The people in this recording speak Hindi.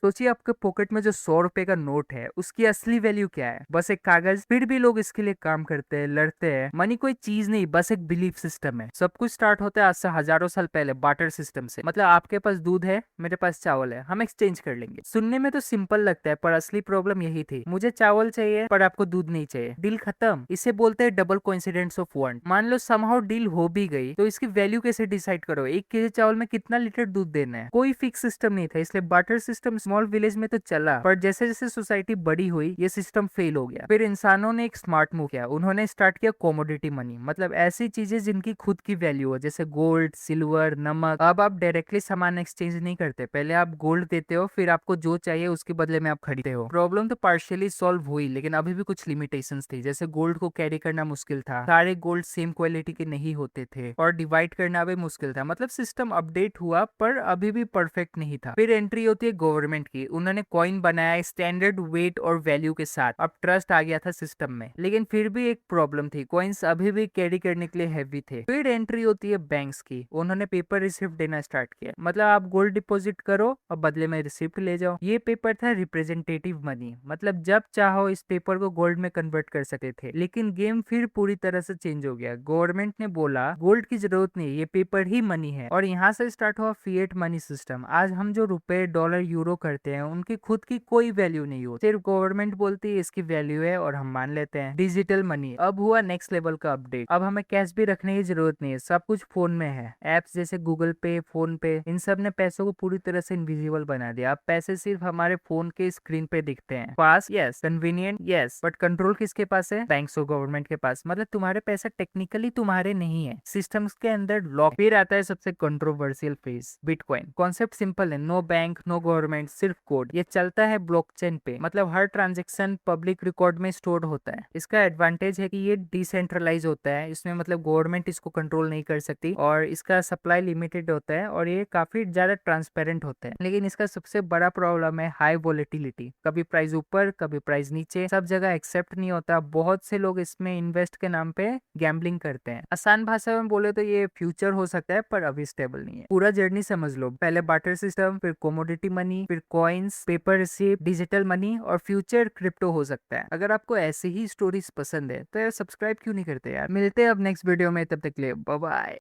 सोचिए आपके पॉकेट में जो 100 रुपए का नोट है उसकी असली वैल्यू क्या है? बस एक कागज। फिर भी लोग इसके लिए काम करते हैं, लड़ते हैं। मनी कोई चीज नहीं, बस एक बिलीफ सिस्टम है। सब कुछ स्टार्ट होता है आज से हजारों साल पहले बार्टर सिस्टम से। मतलब आपके पास दूध है, मेरे पास चावल है, हम एक्सचेंज कर लेंगे। सुनने में तो सिंपल लगता है पर असली प्रॉब्लम यही थी। मुझे चावल चाहिए पर आपको दूध नहीं चाहिए, डील खत्म। इसे बोलते हैं डबल कोइंसिडेंस ऑफ वांट। मान लो समहाउ डील हो भी गई तो इसकी वैल्यू कैसे डिसाइड करो? 1 केजी चावल में कितना लीटर दूध देना है? कोई फिक्स सिस्टम नहीं था, इसलिए बार्टर सिस्टम स्मॉल विलेज में तो चला, पर जैसे जैसे सोसाइटी बड़ी हुई ये सिस्टम फेल हो गया। फिर इंसानों ने एक स्मार्ट मूव किया, उन्होंने स्टार्ट किया कॉमोडिटी मनी। मतलब ऐसी चीजें जिनकी खुद की वैल्यू हो, जैसे गोल्ड, सिल्वर, नमक। अब आप डायरेक्टली सामान एक्सचेंज नहीं करते, पहले आप गोल्ड देते हो, फिर आपको जो चाहिए उसके बदले में आप खरीदते हो। प्रॉब्लम तो पार्शियली सॉल्व हुई, लेकिन अभी भी कुछ लिमिटेशंस थी। जैसे गोल्ड को कैरी करना मुश्किल था, सारे गोल्ड सेम क्वालिटी के नहीं होते थे, और डिवाइड करना भी मुश्किल था। मतलब सिस्टम अपडेट हुआ पर अभी भी परफेक्ट नहीं था। फिर एंट्री होती है गवर्नमेंट की। उन्होंने कॉइन बनाया स्टैंडर्ड वेट और वैल्यू के साथ। अब ट्रस्ट आ गया था सिस्टम में, लेकिन फिर भी एक प्रॉब्लम थी, कॉइन्स अभी भी कैरी करने के लिए हैवी थे। फिर एंट्री होती है बैंक्स की। उन्होंने पेपर रिसिप्ट देना स्टार्ट किया। मतलब आप गोल्ड डिपॉजिट करो और बदले में रिसिप्ट ले जाओ। ये पेपर था रिप्रेजेंटेटिव मनी, मतलब जब चाहो इस पेपर को गोल्ड में कन्वर्ट कर सकते थे। लेकिन गेम फिर पूरी तरह से चेंज हो गया। गवर्नमेंट ने बोला गोल्ड की जरूरत नहीं, ये पेपर ही मनी है। और यहाँ से स्टार्ट हुआ फिएट मनी सिस्टम। आज हम जो रुपए, डॉलर, यूरो करते हैं उनकी खुद की कोई वैल्यू नहीं हो, सिर्फ गवर्नमेंट बोलती है इसकी वैल्यू है और हम मान लेते हैं। डिजिटल मनी अब हुआ नेक्स्ट लेवल का अपडेट। अब हमें कैश भी रखने की जरूरत नहीं है, सब कुछ फोन में है। एप्स जैसे गूगल पे, फोन पे, इन सब ने पैसों को पूरी तरह से इनविजिबल बना दिया। अब पैसे सिर्फ हमारे फोन के स्क्रीन पे दिखते हैं। Fast yes, convenient yes, but control किसके पास है? बैंक्स और गवर्नमेंट के पास। मतलब तुम्हारे पैसा टेक्निकली तुम्हारे नहीं है, सिस्टम्स के अंदर लॉक। फिर आता है सबसे controversial phase, bitcoin. Concept simple है, नो बैंक, नो गवर्नमेंट, सिर्फ कोड। ये चलता है ब्लॉकचेन पे, मतलब हर ट्रांजेक्शन पब्लिक रिकॉर्ड में स्टोर्ड होता है। इसका एडवांटेज है कि ये डिसेंट्रलाइज होता है, इसमें मतलब गवर्नमेंट इसको कंट्रोल नहीं कर सकती, और इसका सप्लाई लिमिटेड होता है, और ये काफी ज्यादा ट्रांसपेरेंट होता है। लेकिन इसका सबसे बड़ा प्रॉब्लम है हाई वोलेटिलिटी। कभी प्राइस ऊपर, कभी प्राइस नीचे, सब जगह एक्सेप्ट नहीं होता। बहुत से लोग इसमें इन्वेस्ट के नाम पे गैम्बलिंग करते हैं। आसान भाषा में बोले तो ये फ्यूचर हो सकता है पर अभी स्टेबल नहीं है। पूरा जर्नी समझ लो, पहले बार्टर सिस्टम, फिर कमोडिटी मनी, फिर coins, paper receipt, digital money, और फ्यूचर क्रिप्टो हो सकता है। अगर आपको ऐसी ही स्टोरीज पसंद है तो यार सब्सक्राइब क्यों नहीं करते यार। मिलते हैं अब नेक्स्ट वीडियो में, तब तक के लिए बाय बाय।